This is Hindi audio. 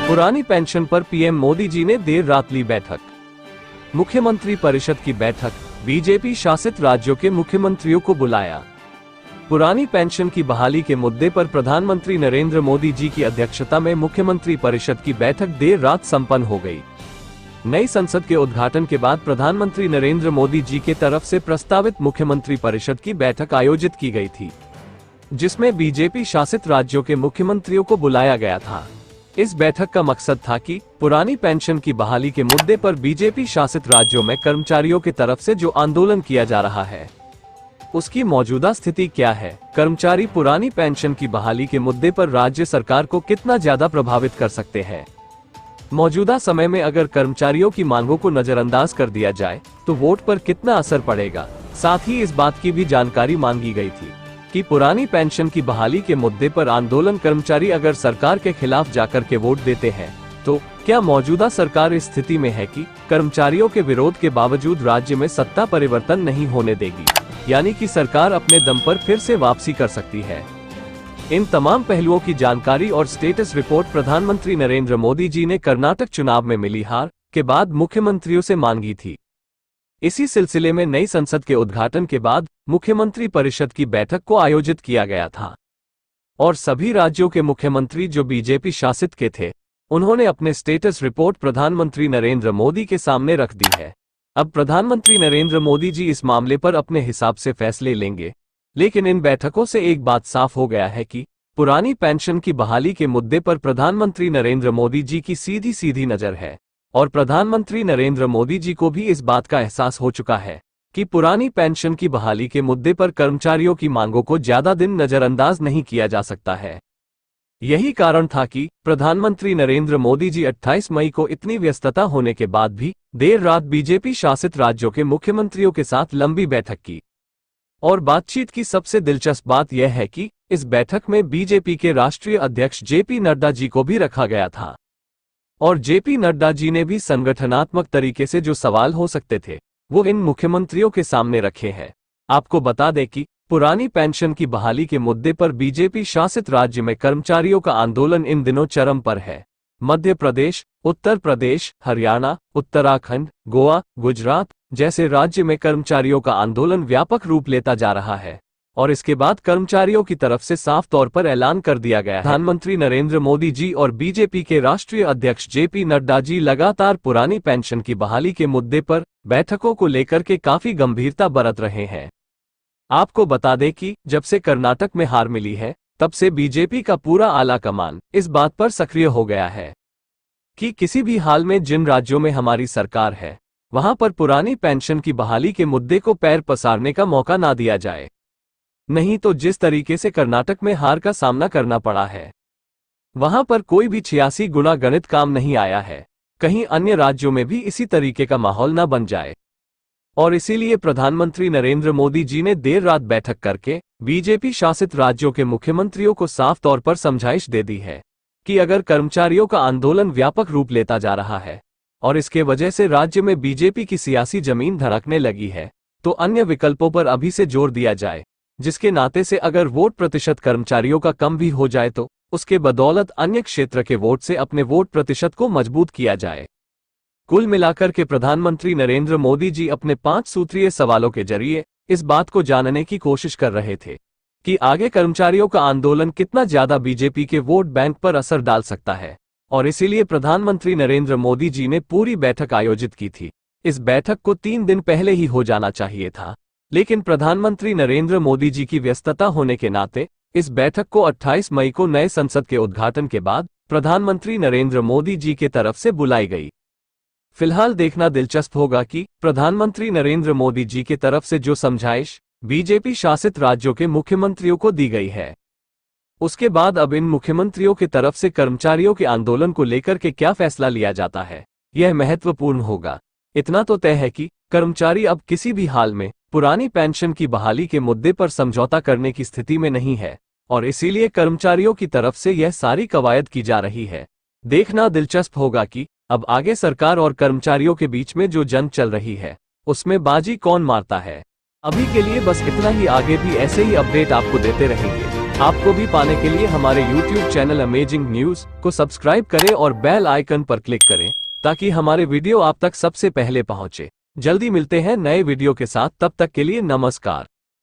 पुरानी पेंशन पर पीएम मोदी जी ने देर रात ली बैठक। मुख्यमंत्री परिषद की बैठक, बीजेपी शासित राज्यों के मुख्यमंत्रियों को बुलाया। पुरानी पेंशन की बहाली के मुद्दे पर प्रधानमंत्री नरेंद्र मोदी जी की अध्यक्षता में मुख्यमंत्री परिषद की बैठक देर रात संपन्न हो गई। नई संसद के उद्घाटन के बाद प्रधानमंत्री नरेंद्र मोदी जी के तरफ से प्रस्तावित मुख्यमंत्री परिषद की बैठक आयोजित की गई थी, जिसमें बीजेपी शासित राज्यों के मुख्यमंत्रियों को बुलाया गया था। इस बैठक का मकसद था कि पुरानी पेंशन की बहाली के मुद्दे पर बीजेपी शासित राज्यों में कर्मचारियों की तरफ से जो आंदोलन किया जा रहा है, उसकी मौजूदा स्थिति क्या है, कर्मचारी पुरानी पेंशन की बहाली के मुद्दे पर राज्य सरकार को कितना ज्यादा प्रभावित कर सकते हैं। मौजूदा समय में अगर कर्मचारियों की मांगों को नजरअंदाज कर दिया जाए तो वोट पर कितना असर पड़ेगा। साथ ही इस बात की भी जानकारी मांगी गई थी कि पुरानी पेंशन की बहाली के मुद्दे पर आंदोलन कर्मचारी अगर सरकार के खिलाफ जाकर के वोट देते हैं तो क्या मौजूदा सरकार इस स्थिति में है कि कर्मचारियों के विरोध के बावजूद राज्य में सत्ता परिवर्तन नहीं होने देगी, यानी कि सरकार अपने दम पर फिर से वापसी कर सकती है। इन तमाम पहलुओं की जानकारी और स्टेटस रिपोर्ट प्रधानमंत्री नरेंद्र मोदी जी ने कर्नाटक चुनाव में मिली हार के बाद मुख्यमंत्रियों से मांगी थी। इसी सिलसिले में नई संसद के उद्घाटन के बाद मुख्यमंत्री परिषद की बैठक को आयोजित किया गया था और सभी राज्यों के मुख्यमंत्री जो बीजेपी शासित के थे, उन्होंने अपने स्टेटस रिपोर्ट प्रधानमंत्री नरेंद्र मोदी के सामने रख दी है। अब प्रधानमंत्री नरेंद्र मोदी जी इस मामले पर अपने हिसाब से फैसले लेंगे, लेकिन इन बैठकों से एक बात साफ हो गया है कि पुरानी पेंशन की बहाली के मुद्दे पर प्रधानमंत्री नरेंद्र मोदी जी की सीधी सीधी नजर है और प्रधानमंत्री नरेंद्र मोदी जी को भी इस बात का एहसास हो चुका है कि पुरानी पेंशन की बहाली के मुद्दे पर कर्मचारियों की मांगों को ज्यादा दिन नजरअंदाज नहीं किया जा सकता है। यही कारण था कि प्रधानमंत्री नरेंद्र मोदी जी 28 मई को इतनी व्यस्तता होने के बाद भी देर रात बीजेपी शासित राज्यों के मुख्यमंत्रियों के साथ लंबी बैठक की। और बातचीत की सबसे दिलचस्प बात यह है कि इस बैठक में बीजेपी के राष्ट्रीय अध्यक्ष जेपी नड्डा जी को भी रखा गया था और जेपी नड्डा जी ने भी संगठनात्मक तरीके से जो सवाल हो सकते थे वो इन मुख्यमंत्रियों के सामने रखे हैं। आपको बता दें कि पुरानी पेंशन की बहाली के मुद्दे पर बीजेपी शासित राज्य में कर्मचारियों का आंदोलन इन दिनों चरम पर है। मध्य प्रदेश, उत्तर प्रदेश, हरियाणा, उत्तराखंड, गोवा, गुजरात जैसे राज्य में कर्मचारियों का आंदोलन व्यापक रूप लेता जा रहा है और इसके बाद कर्मचारियों की तरफ से साफ तौर पर ऐलान कर दिया गया है। प्रधानमंत्री नरेंद्र मोदी जी और बीजेपी के राष्ट्रीय अध्यक्ष जेपी नड्डा जी लगातार पुरानी पेंशन की बहाली के मुद्दे पर बैठकों को लेकर के काफी गंभीरता बरत रहे हैं। आपको बता दें कि जब से कर्नाटक में हार मिली है, तब से बीजेपी का पूरा आला कमान इस बात पर सक्रिय हो गया है कि किसी भी हाल में जिन राज्यों में हमारी सरकार है, वहां पर पुरानी पेंशन की बहाली के मुद्दे को पैर पसारने का मौका ना दिया जाए। नहीं तो जिस तरीके से कर्नाटक में हार का सामना करना पड़ा है, वहां पर कोई भी 86 गुना गणित काम नहीं आया है। कहीं अन्य राज्यों में भी इसी तरीके का माहौल न बन जाए और इसीलिए प्रधानमंत्री नरेंद्र मोदी जी ने देर रात बैठक करके बीजेपी शासित राज्यों के मुख्यमंत्रियों को साफ तौर पर समझाइश दे दी है कि अगर कर्मचारियों का आंदोलन व्यापक रूप लेता जा रहा है और इसके वजह से राज्य में बीजेपी की सियासी जमीन धड़कने लगी है, तो अन्य विकल्पों पर अभी से जोर दिया जाए, जिसके नाते से अगर वोट प्रतिशत कर्मचारियों का कम भी हो जाए तो उसके बदौलत अन्य क्षेत्र के वोट से अपने वोट प्रतिशत को मजबूत किया जाए। कुल मिलाकर के प्रधानमंत्री नरेंद्र मोदी जी अपने 5 सूत्रीय सवालों के जरिए इस बात को जानने की कोशिश कर रहे थे कि आगे कर्मचारियों का आंदोलन कितना ज्यादा बीजेपी के वोट बैंक पर असर डाल सकता है और इसीलिए प्रधानमंत्री नरेंद्र मोदी जी ने पूरी बैठक आयोजित की थी। इस बैठक को 3 दिन पहले ही हो जाना चाहिए था, लेकिन प्रधानमंत्री नरेंद्र मोदी जी की व्यस्तता होने के नाते इस बैठक को 28 मई को नए संसद के उद्घाटन के बाद प्रधानमंत्री नरेंद्र मोदी जी के तरफ से बुलाई गई। फिलहाल देखना दिलचस्प होगा कि प्रधानमंत्री नरेंद्र मोदी जी के तरफ से जो समझाइश बीजेपी शासित राज्यों के मुख्यमंत्रियों को दी गई है, उसके बाद अब इन मुख्यमंत्रियों की तरफ से कर्मचारियों के आंदोलन को लेकर के क्या फैसला लिया जाता है, यह महत्वपूर्ण होगा। इतना तो तय है कि कर्मचारी अब किसी भी हाल में पुरानी पेंशन की बहाली के मुद्दे पर समझौता करने की स्थिति में नहीं है और इसीलिए कर्मचारियों की तरफ से यह सारी कवायद की जा रही है। देखना दिलचस्प होगा कि अब आगे सरकार और कर्मचारियों के बीच में जो जंग चल रही है, उसमें बाजी कौन मारता है। अभी के लिए बस इतना ही, आगे भी ऐसे ही अपडेट आपको देते रहेंगे। आपको भी पाने के लिए हमारे YouTube चैनल अमेजिंग न्यूज को सब्सक्राइब करें और बेल आइकन पर क्लिक करें ताकि हमारे वीडियो आप तक सबसे पहले पहुंचे। जल्दी मिलते हैं नए वीडियो के साथ, तब तक के लिए नमस्कार।